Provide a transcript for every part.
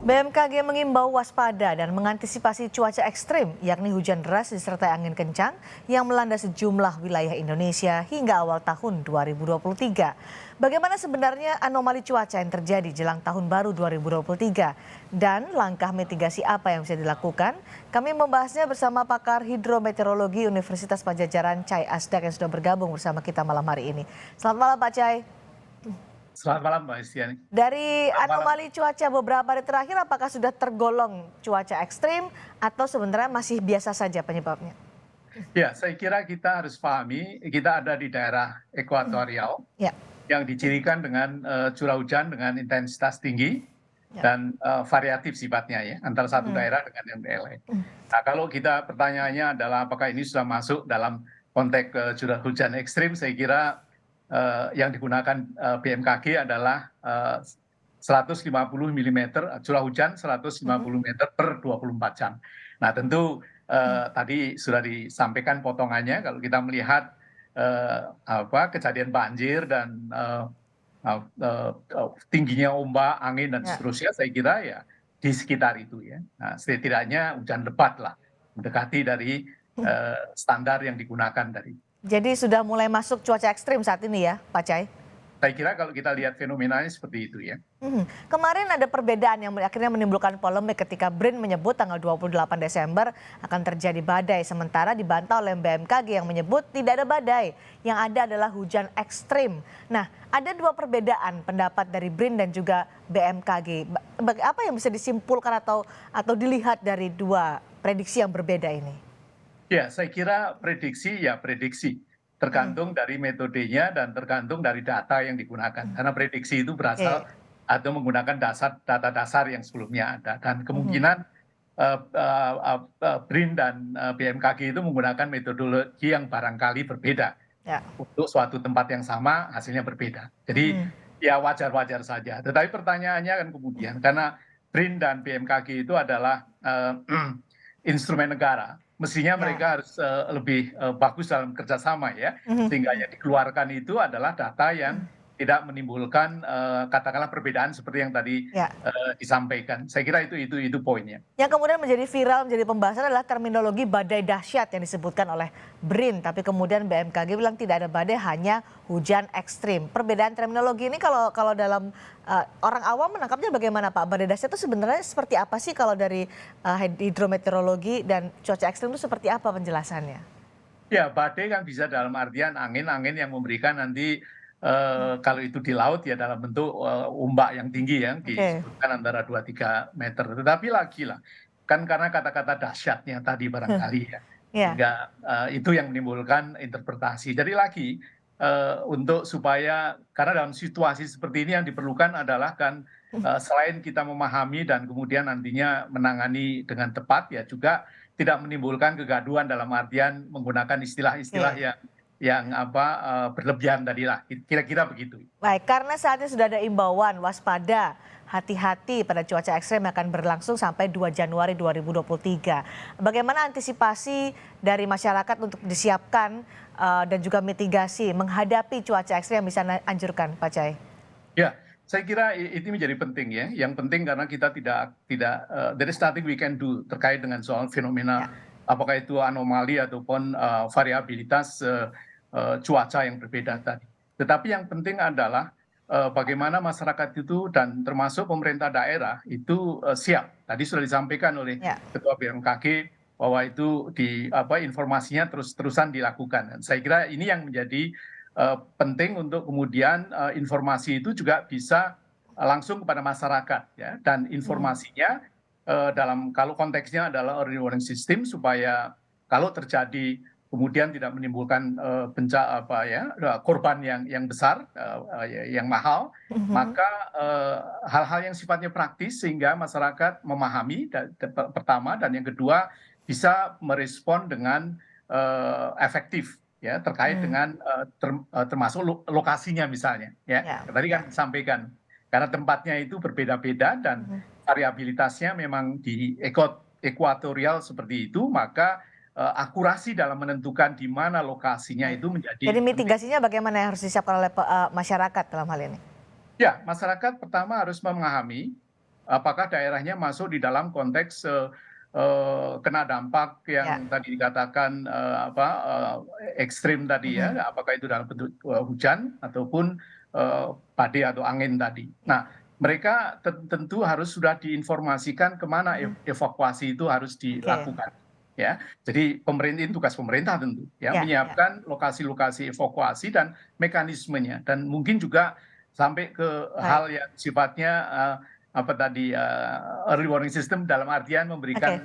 BMKG mengimbau waspada dan mengantisipasi cuaca ekstrim, yakni hujan deras disertai angin kencang yang melanda sejumlah wilayah Indonesia hingga awal tahun 2023. Bagaimana sebenarnya anomali cuaca yang terjadi jelang tahun baru 2023 dan langkah mitigasi apa yang bisa dilakukan? Kami membahasnya bersama pakar hidrometeorologi Universitas Padjadjaran Cai Asdak yang sudah bergabung bersama kita malam hari ini. Selamat malam Pak Cai. Selamat malam Mbak Istiani. Dari Selamat malam. anomali cuaca beberapa hari terakhir, apakah sudah tergolong cuaca ekstrim atau sebenarnya masih biasa saja penyebabnya? Ya, saya kira kita harus pahami kita ada di daerah ekuatorial Ya, yang dicirikan dengan curah hujan dengan intensitas tinggi ya. dan variatif sifatnya ya antara satu Mhm. daerah dengan yang lain. Nah, kalau kita pertanyaannya adalah apakah ini sudah masuk dalam konteks curah hujan ekstrim, saya kira yang digunakan BMKG adalah 150 mm curah hujan 150 Mhm. meter per 24 jam. Nah, tentu tadi sudah disampaikan potongannya kalau kita melihat kejadian banjir dan tingginya ombak, angin dan Ya. seterusnya, saya kira ya di sekitar itu ya. Nah, setidaknya hujan lebat lah, mendekati dari standar yang digunakan tadi. Jadi sudah mulai masuk cuaca ekstrim saat ini ya, Pak Cai? Saya kira kalau kita lihat fenomenanya seperti itu ya. Kemarin ada perbedaan yang akhirnya menimbulkan polemik ketika BRIN menyebut tanggal 28 Desember akan terjadi badai, sementara dibantah oleh BMKG yang menyebut tidak ada badai, yang ada adalah hujan ekstrim. Nah, ada dua perbedaan pendapat dari BRIN dan juga BMKG. Apa yang bisa disimpulkan atau dilihat dari dua prediksi yang berbeda ini? Ya, saya kira prediksi ya prediksi. Hmm, Tergantung dari metodenya dan tergantung dari data yang digunakan. Karena prediksi itu berasal Oke. atau menggunakan data dasar yang sebelumnya ada. Dan Mhm. kemungkinan BRIN dan BMKG itu menggunakan metodologi yang barangkali berbeda. Ya. Untuk suatu tempat yang sama hasilnya berbeda. Jadi Mhm. ya wajar-wajar saja. Tetapi pertanyaannya kan kemudian karena BRIN dan BMKG itu adalah instrumen negara, mestinya Ya. mereka harus lebih bagus dalam kerjasama ya, sehingga yang dikeluarkan itu adalah data yang tidak menimbulkan katakanlah perbedaan seperti yang tadi Ya. disampaikan. Saya kira itu poinnya. Yang kemudian menjadi viral, menjadi pembahasan adalah terminologi badai dahsyat yang disebutkan oleh BRIN. Tapi kemudian BMKG bilang tidak ada badai, hanya hujan ekstrim. Perbedaan terminologi ini kalau dalam orang awam menangkapnya bagaimana Pak? Badai dahsyat itu sebenarnya seperti apa sih kalau dari hidrometeorologi dan cuaca ekstrim itu seperti apa penjelasannya? Ya, badai kan bisa dalam artian angin-angin yang memberikan nanti kalau itu di laut ya dalam bentuk ombak yang tinggi yang Oke. disebutkan antara 2-3 meter. Tetapi lagi lah, kan karena kata-kata dahsyatnya tadi barangkali ya, Ya. sehingga itu yang menimbulkan interpretasi. Jadi lagi untuk supaya karena dalam situasi seperti ini yang diperlukan adalah kan selain kita memahami dan kemudian nantinya menangani dengan tepat ya juga tidak menimbulkan kegaduhan dalam artian menggunakan istilah-istilah Oke. yang berlebihan tadilah, kira-kira begitu. Baik, karena saat ini sudah ada imbauan waspada, hati-hati pada cuaca ekstrem yang akan berlangsung sampai 2 Januari 2023. Bagaimana antisipasi dari masyarakat untuk disiapkan dan juga mitigasi menghadapi cuaca ekstrem yang bisa anjurkan, Pak Cai? Ya, saya kira itu menjadi penting ya. Yang penting karena kita tidak there is nothing we can do terkait dengan soal fenomena Ya. apakah itu anomali ataupun variabilitas cuaca yang berbeda tadi. Tetapi yang penting adalah bagaimana masyarakat itu dan termasuk pemerintah daerah itu siap. Tadi sudah disampaikan oleh Ya. Ketua BMKG bahwa itu informasinya terus-terusan dilakukan. Dan saya kira ini yang menjadi penting untuk kemudian informasi itu juga bisa langsung kepada masyarakat ya dan Hmm. informasinya kalau konteksnya adalah early warning system supaya kalau terjadi kemudian tidak menimbulkan korban yang besar yang mahal, Mhm. maka hal-hal yang sifatnya praktis sehingga masyarakat memahami pertama dan yang kedua bisa merespon dengan efektif ya terkait Hmm. dengan termasuk lokasinya misalnya ya. Ya. Tadi kan Ya. disampaikan karena tempatnya itu berbeda-beda dan Mhm. variabilitasnya memang di ekuatorial seperti itu, maka akurasi dalam menentukan di mana lokasinya Baik. itu menjadi Jadi penting. mitigasinya bagaimana yang harus disiapkan oleh masyarakat dalam hal ini? Ya, masyarakat pertama harus memahami apakah daerahnya masuk di dalam konteks kena dampak Ya, yang tadi dikatakan ekstrim tadi ya, mhm, apakah itu dalam bentuk hujan ataupun badai atau angin tadi. Nah, mereka tentu harus sudah diinformasikan kemana mhm, evakuasi itu harus oke, dilakukan. Ya, jadi pemerintah ini tugas pemerintah tentu ya ya, ya, menyiapkan lokasi-lokasi evakuasi dan mekanismenya dan mungkin juga sampai ke baik, hal yang sifatnya early warning system dalam artian oke, memberikan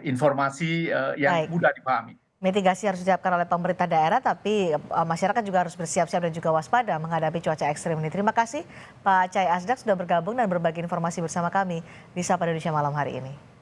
informasi yang baik. mudah dipahami. Mitigasi harus disiapkan oleh pemerintah daerah, tapi masyarakat juga harus bersiap-siap dan juga waspada menghadapi cuaca ekstrim ini. Terima kasih Pak Cai Asdak sudah bergabung dan berbagi informasi bersama kami di Sapa Indonesia malam hari ini.